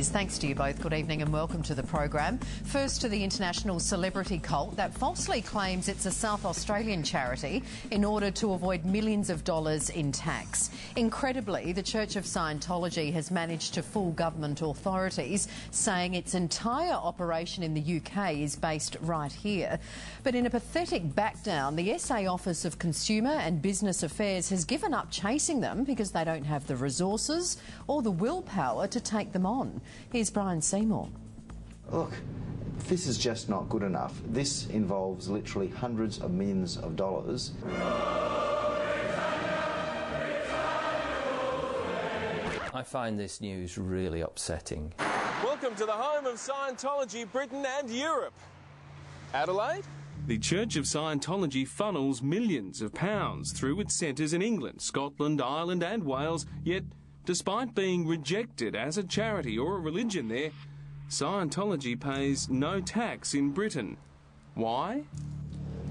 Thanks to you both. Good evening and welcome to the program. First to the international celebrity cult that falsely claims it's a South Australian charity in order to avoid millions of dollars in tax. Incredibly, the Church of Scientology has managed to fool government authorities, saying its entire operation in the UK is based right here. But in a pathetic backdown, the SA Office of Consumer and Business Affairs has given up chasing them because they don't have the resources or the willpower to take them on. Here's Brian Seymour. Look, this is just not good enough. This involves literally hundreds of millions of dollars. I find this news really upsetting. Welcome to the home of Scientology, Britain and Europe. Adelaide? The Church of Scientology funnels millions of pounds through its centres in England, Scotland, Ireland and Wales, yet despite being rejected as a charity or a religion there, Scientology pays no tax in Britain. Why?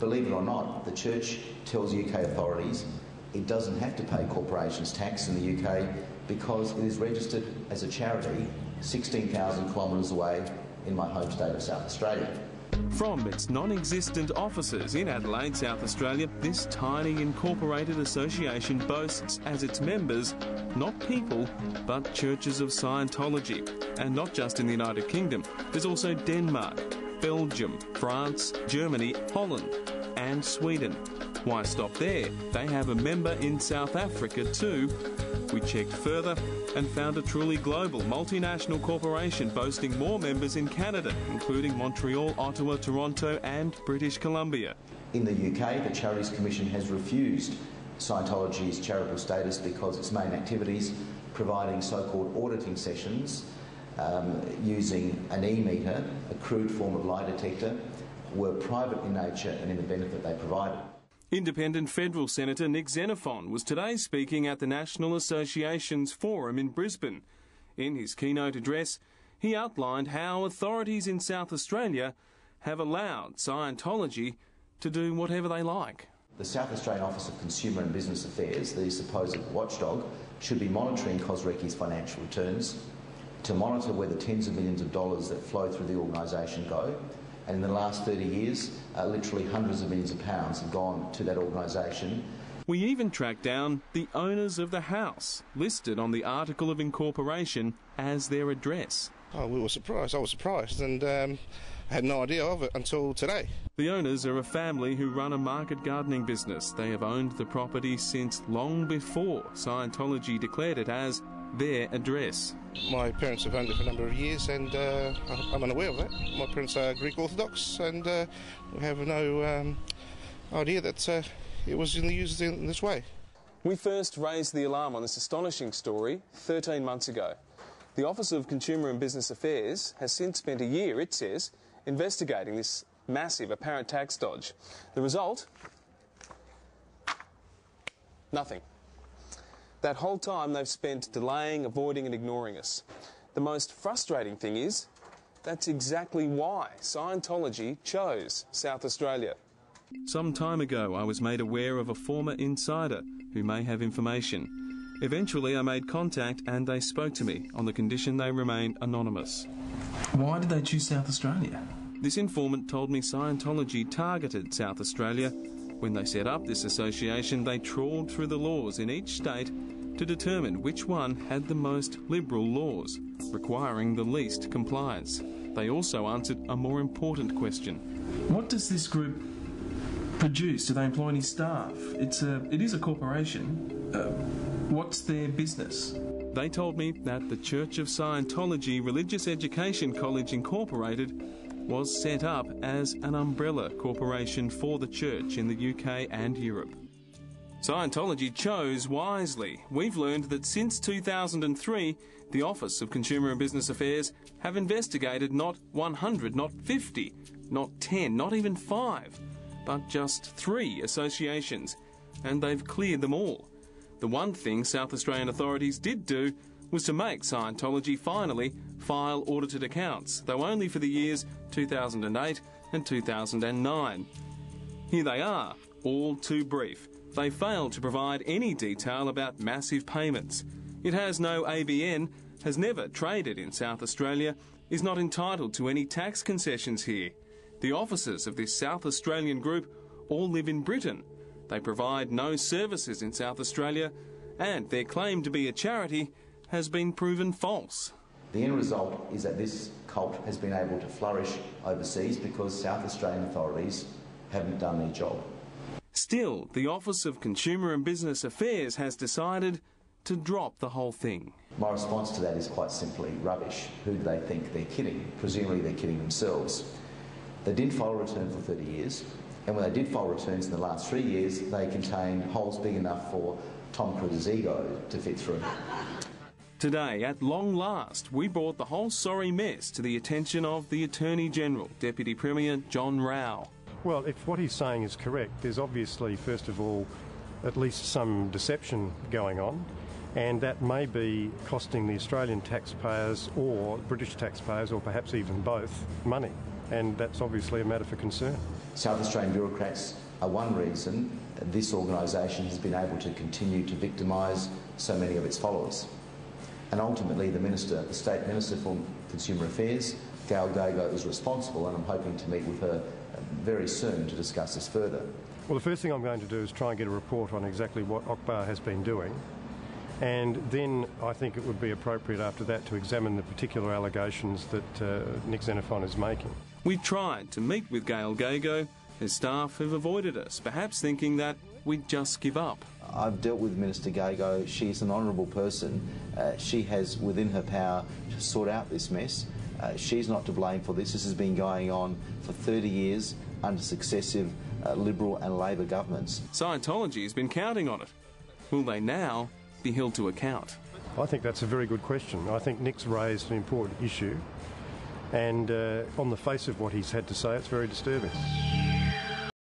Believe it or not, the Church tells UK authorities it doesn't have to pay corporations tax in the UK because it is registered as a charity 16,000 kilometres away in my home state of South Australia. From its non-existent offices in Adelaide, South Australia, this tiny incorporated association boasts as its members not people, but churches of Scientology. And not just in the United Kingdom, there's also Denmark, Belgium, France, Germany, Holland and Sweden. Why stop there? They have a member in South Africa too. We checked further and found a truly global multinational corporation boasting more members in Canada, including Montreal, Ottawa, Toronto and British Columbia. In the UK, the Charities Commission has refused Scientology's charitable status because its main activities, providing so-called auditing sessions using an e-meter, a crude form of lie detector, were private in nature and in the benefit they provided. Independent Federal Senator Nick Xenophon was today speaking at the National Association's Forum in Brisbane. In his keynote address, he outlined how authorities in South Australia have allowed Scientology to do whatever they like. The South Australian Office of Consumer and Business Affairs, the supposed watchdog, should be monitoring COSRECI's financial returns to monitor where the tens of millions of dollars that flow through the organisation go. And in the last 30 years, literally hundreds of millions of pounds have gone to that organisation. We even tracked down the owners of the house, listed on the article of incorporation as their address. Oh, we were surprised. I was surprised and had no idea of it until today. The owners are a family who run a market gardening business. They have owned the property since long before Scientology declared it as their address. My parents have owned it for a number of years and I'm unaware of that. My parents are Greek Orthodox and we have no idea that it was used in this way. We first raised the alarm on this astonishing story 13 months ago. The Office of Consumer and Business Affairs has since spent a year, it says, investigating this massive apparent tax dodge. The result? Nothing. That whole time they've spent delaying, avoiding and ignoring us. The most frustrating thing is that's exactly why Scientology chose South Australia. Some time ago I was made aware of a former insider who may have information. Eventually I made contact and they spoke to me on the condition they remain anonymous. Why did they choose South Australia? This informant told me Scientology targeted South Australia. When they set up this association, they trawled through the laws in each state to determine which one had the most liberal laws, requiring the least compliance. They also answered a more important question. What does this group produce? Do they employ any staff? It is a corporation. What's their business? They told me that the Church of Scientology Religious Education College Incorporated was set up as an umbrella corporation for the church in the UK and Europe. Scientology chose wisely. We've learned that since 2003, the Office of Consumer and Business Affairs have investigated not 100, not 50, not 10, not even 5, but just 3 associations, and they've cleared them all. The one thing South Australian authorities did do was to make Scientology finally file audited accounts, though only for the years 2008 and 2009. Here they are, all too brief. They failed to provide any detail about massive payments. It has no ABN, has never traded in South Australia, is not entitled to any tax concessions here. The officers of this South Australian group all live in Britain. They provide no services in South Australia, and their claim to be a charity has been proven false. The end result is that this cult has been able to flourish overseas because South Australian authorities haven't done their job. Still, the Office of Consumer and Business Affairs has decided to drop the whole thing. My response to that is quite simply rubbish. Who do they think they're kidding? Presumably they're kidding themselves. They didn't file a return for 30 years, and when they did file returns in the last 3 years, they contained holes big enough for Tom Cruise's ego to fit through. Today, at long last, we brought the whole sorry mess to the attention of the Attorney-General, Deputy Premier John Rao. Well, if what he's saying is correct, there's obviously, first of all, at least some deception going on, and that may be costing the Australian taxpayers or British taxpayers, or perhaps even both, money, and that's obviously a matter for concern. South Australian bureaucrats are one reason this organisation has been able to continue to victimise so many of its followers. And ultimately the State Minister for Consumer Affairs, Gail Gago, is responsible, and I'm hoping to meet with her very soon to discuss this further. Well, the first thing I'm going to do is try and get a report on exactly what Akbar has been doing, and then I think it would be appropriate after that to examine the particular allegations that Nick Xenophon is making. We've tried to meet with Gail Gago. Her staff have avoided us, perhaps thinking that we'd just give up. I've dealt with Minister Gago. She's an honourable person. She has within her power to sort out this mess. She's not to blame for this. This has been going on for 30 years under successive Liberal and Labor governments. Scientology has been counting on it. Will they now be held to account? I think that's a very good question. I think Nick's raised an important issue, and on the face of what he's had to say, it's very disturbing.